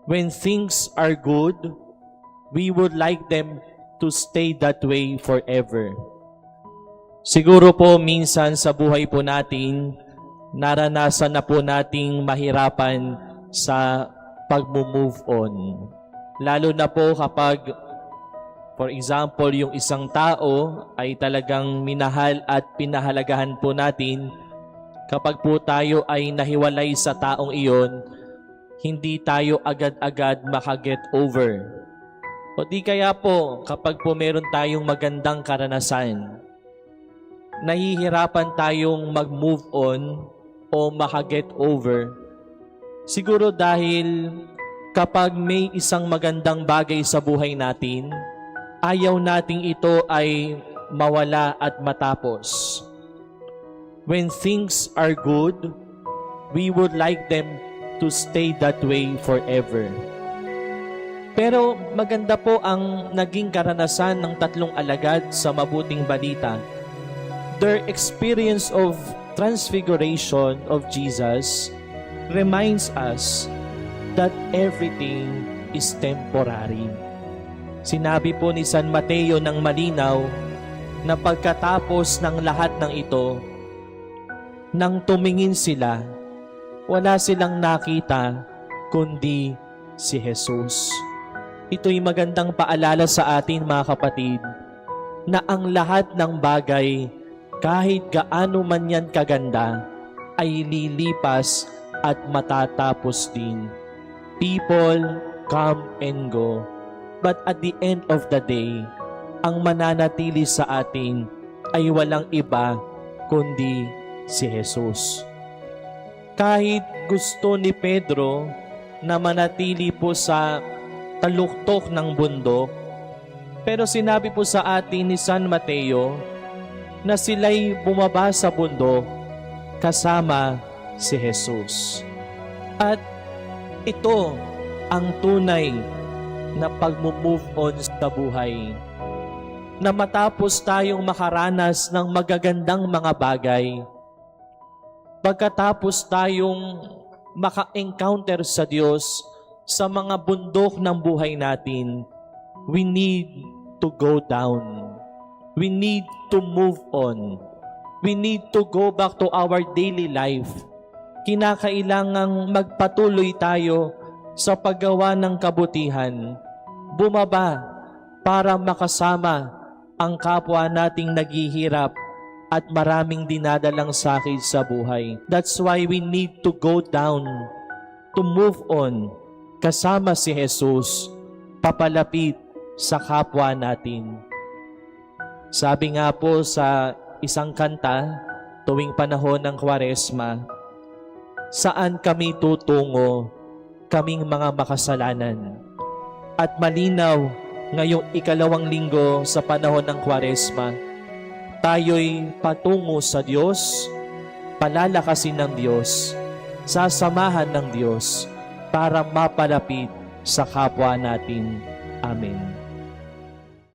When things are good, we would like them to stay that way forever. Siguro po minsan sa buhay po natin, naranasan na po nating mahirapan sa pag-move on. Lalo na po kapag, for example, yung isang tao ay talagang minahal at pinahalagahan po natin. Kapag po tayo ay nahiwalay sa taong iyon, hindi tayo agad-agad makaget over. O di kaya po, kapag po meron tayong magandang karanasan, nahihirapan tayong mag-move on o makaget over. Siguro dahil kapag may isang magandang bagay sa buhay natin, ayaw nating ito ay mawala at matapos. When things are good, we would like them to stay that way forever. Pero maganda po ang naging karanasan ng tatlong alagad sa mabuting balita. Their experience of transfiguration of Jesus reminds us that everything is temporary. Sinabi po ni San Mateo ng malinaw na pagkatapos ng lahat ng ito, nang tumingin sila, wala silang nakita kundi si Jesus. Ito'y magandang paalala sa atin mga kapatid na ang lahat ng bagay, kahit gaano man yan kaganda, ay lilipas at matatapos din. People come and go, but at the end of the day, ang mananatili sa atin ay walang iba kundi si Jesus. Kahit gusto ni Pedro na manatili po sa taluktok ng bundok, pero sinabi po sa atin ni San Mateo na sila'y bumaba sa bundok kasama si Jesus. At ito ang tunay na pag-move on sa buhay. Na matapos tayong makaranas ng magagandang mga bagay, pagkatapos tayong maka-encounter sa Diyos sa mga bundok ng buhay natin, we need to go down. We need to move on. We need to go back to our daily life. Kinakailangang magpatuloy tayo sa paggawa ng kabutihan. Bumaba para makasama ang kapwa nating naghihirap at maraming dinadalang sakit sa buhay. That's why we need to go down, to move on, kasama si Jesus, papalapit sa kapwa natin. Sabi nga po sa isang kanta, tuwing panahon ng Kwaresma, saan kami tutungo, kaming mga makasalanan? At malinaw, ngayong ikalawang linggo sa panahon ng Kwaresma, tayo'y patungo sa Diyos, palalakasin ng Diyos, sasamahan ng Diyos, para mapalapit sa kapwa natin. Amen.